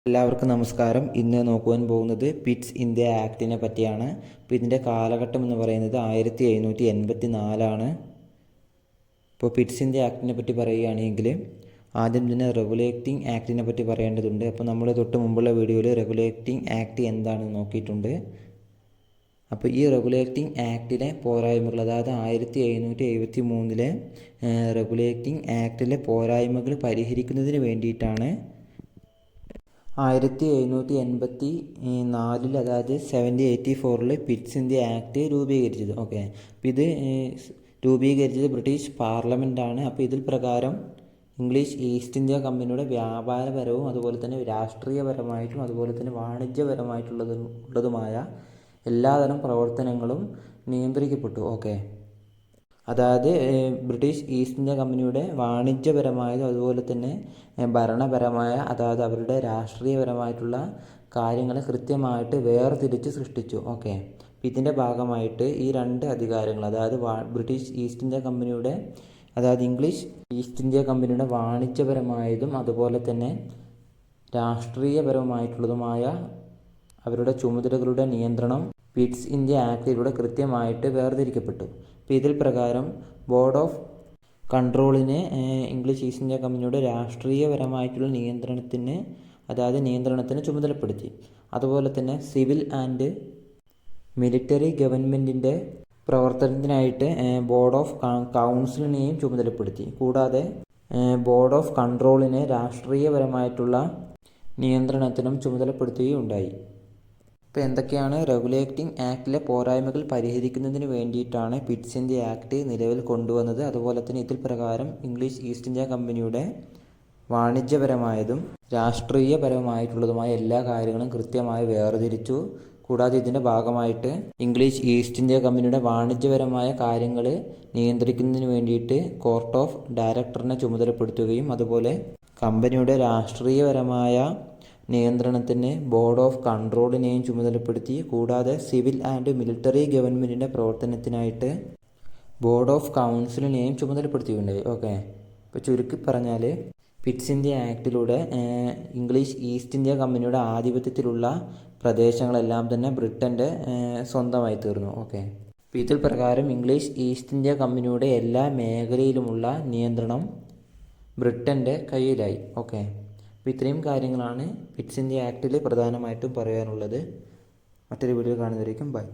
എല്ലാവർക്കും നമസ്കാരം. ഇന്ന് നോക്കുവാൻ പോകുന്നത് പിറ്റ്സ് ഇന്ത്യ ആക്ടിനെ പറ്റിയാണ്. ഇപ്പോൾ ഇതിൻ്റെ കാലഘട്ടം എന്ന് പറയുന്നത് 1784 ഇപ്പോൾ പിറ്റ്സ് ഇന്ത്യ ആക്ടിനെ പറ്റി പറയുകയാണെങ്കിൽ ആദ്യം തന്നെ റെഗുലേറ്റിംഗ് ആക്ടിനെ പറ്റി പറയേണ്ടതുണ്ട്. അപ്പോൾ നമ്മൾ തൊട്ട് മുമ്പുള്ള വീഡിയോയിൽ റെഗുലേറ്റിംഗ് ആക്ട് എന്താണെന്ന് നോക്കിയിട്ടുണ്ട്. അപ്പോൾ ഈ റെഗുലേറ്റിംഗ് ആക്ടിലെ പോരായ്മകൾ, അതായത് 1773 റെഗുലേറ്റിംഗ് ആക്ടിലെ പോരായ്മകൾ പരിഹരിക്കുന്നതിന് വേണ്ടിയിട്ടാണ് 1784 അതായത് 1784 പിറ്റ്സ് ഇന്ത്യ ആക്ട് രൂപീകരിച്ചത്. ഓക്കെ, അപ്പോൾ ഇത് രൂപീകരിച്ചത് ബ്രിട്ടീഷ് പാർലമെൻറ്റാണ്. അപ്പോൾ ഇതിൽ പ്രകാരം ഇംഗ്ലീഷ് ഈസ്റ്റ് ഇന്ത്യ കമ്പനിയുടെ വ്യാപാരപരവും അതുപോലെ തന്നെ രാഷ്ട്രീയപരമായിട്ടും അതുപോലെ തന്നെ വാണിജ്യപരമായിട്ടുള്ളതുമായ എല്ലാതരം പ്രവർത്തനങ്ങളും നിയന്ത്രിക്കപ്പെട്ടു. ഓക്കെ, അതായത് ബ്രിട്ടീഷ് ഈസ്റ്റ് ഇന്ത്യ കമ്പനിയുടെ വാണിജ്യപരമായതും അതുപോലെ തന്നെ ഭരണപരമായ, അതായത് അവരുടെ രാഷ്ട്രീയപരമായിട്ടുള്ള കാര്യങ്ങൾ കൃത്യമായിട്ട് വേർതിരിച്ച് സൃഷ്ടിച്ചു. ഓക്കെ, ഇതിൻ്റെ ഭാഗമായിട്ട് ഈ രണ്ട് അധികാരങ്ങൾ, അതായത് ബ്രിട്ടീഷ് ഈസ്റ്റ് ഇന്ത്യ കമ്പനിയുടെ, അതായത് ഇംഗ്ലീഷ് ഈസ്റ്റ് ഇന്ത്യ കമ്പനിയുടെ വാണിജ്യപരമായതും അതുപോലെ തന്നെ രാഷ്ട്രീയപരമായിട്ടുള്ളതുമായ അവരുടെ ചുമതലകളുടെ നിയന്ത്രണം പിറ്റ്സ് ഇന്ത്യ ആക്ടിലൂടെ കൃത്യമായിട്ട് വേർതിരിക്കപ്പെട്ടു. അപ്പോൾ ഇതിൽ പ്രകാരം ബോർഡ് ഓഫ് കൺട്രോളിനെ ഇംഗ്ലീഷ് ഈസ്റ്റ് ഇന്ത്യ കമ്പനിയുടെ രാഷ്ട്രീയപരമായിട്ടുള്ള നിയന്ത്രണത്തിന് ചുമതലപ്പെടുത്തി. അതുപോലെ തന്നെ സിവിൽ ആൻഡ് മിലിറ്ററി ഗവൺമെൻറ്റിൻ്റെ പ്രവർത്തനത്തിനായിട്ട് ബോർഡ് ഓഫ് കൗൺസിലിനെയും ചുമതലപ്പെടുത്തി. കൂടാതെ ബോർഡ് ഓഫ് കൺട്രോളിനെ രാഷ്ട്രീയപരമായിട്ടുള്ള നിയന്ത്രണത്തിനും ചുമതലപ്പെടുത്തുകയുണ്ടായി. ഇപ്പോൾ എന്തൊക്കെയാണ് റെഗുലേറ്റിംഗ് ആക്ടിലെ പോരായ്മകൾ പരിഹരിക്കുന്നതിന് വേണ്ടിയിട്ടാണ് പിറ്റ്സ് ഇന്ത്യ ആക്ട് നിലവിൽ കൊണ്ടുവന്നത്. അതുപോലെ തന്നെ ഇതിൽ പ്രകാരം ഇംഗ്ലീഷ് ഈസ്റ്റ് ഇന്ത്യ കമ്പനിയുടെ വാണിജ്യപരമായതും രാഷ്ട്രീയപരമായിട്ടുള്ളതുമായ എല്ലാ കാര്യങ്ങളും കൃത്യമായി വേർതിരിച്ചു. കൂടാതെ ഇതിൻ്റെ ഭാഗമായിട്ട് ഇംഗ്ലീഷ് ഈസ്റ്റ് ഇന്ത്യ കമ്പനിയുടെ വാണിജ്യപരമായ കാര്യങ്ങൾ നിയന്ത്രിക്കുന്നതിന് വേണ്ടിയിട്ട് കോർട്ട് ഓഫ് ഡയറക്ടറിനെ ചുമതലപ്പെടുത്തുകയും അതുപോലെ കമ്പനിയുടെ രാഷ്ട്രീയപരമായ നിയന്ത്രണത്തിന് ബോർഡ് ഓഫ് കൺട്രോളിനെയും ചുമതലപ്പെടുത്തി. കൂടാതെ സിവിൽ ആൻഡ് മിലിറ്ററി ഗവൺമെൻറ്റിൻ്റെ പ്രവർത്തനത്തിനായിട്ട് ബോർഡ് ഓഫ് കൗൺസിലിനെയും ചുമതലപ്പെടുത്തിയിട്ടുണ്ടായി. ഓക്കെ, ഇപ്പോൾ ചുരുക്കി പറഞ്ഞാൽ പിറ്റ്സ് ഇന്ത്യ ആക്ടിലൂടെ ഇംഗ്ലീഷ് ഈസ്റ്റ് ഇന്ത്യ കമ്പനിയുടെ ആധിപത്യത്തിലുള്ള പ്രദേശങ്ങളെല്ലാം തന്നെ ബ്രിട്ടൻ്റെ സ്വന്തമായി തീർന്നു. ഓക്കെ, അപ്പോൾ ഇതിൽ പ്രകാരം ഇംഗ്ലീഷ് ഈസ്റ്റ് ഇന്ത്യ കമ്പനിയുടെ എല്ലാ മേഖലയിലുമുള്ള നിയന്ത്രണം ബ്രിട്ടൻ്റെ കയ്യിലായി. ഓക്കെ, അപ്പോൾ ഇത്രയും കാര്യങ്ങളാണ് പിറ്റ്സ് ഇന്ത്യ ആക്ടിൽ പ്രധാനമായിട്ടും പറയാനുള്ളത്. മറ്റൊരു വീഡിയോ കാണുന്നതായിരിക്കും. ബൈ.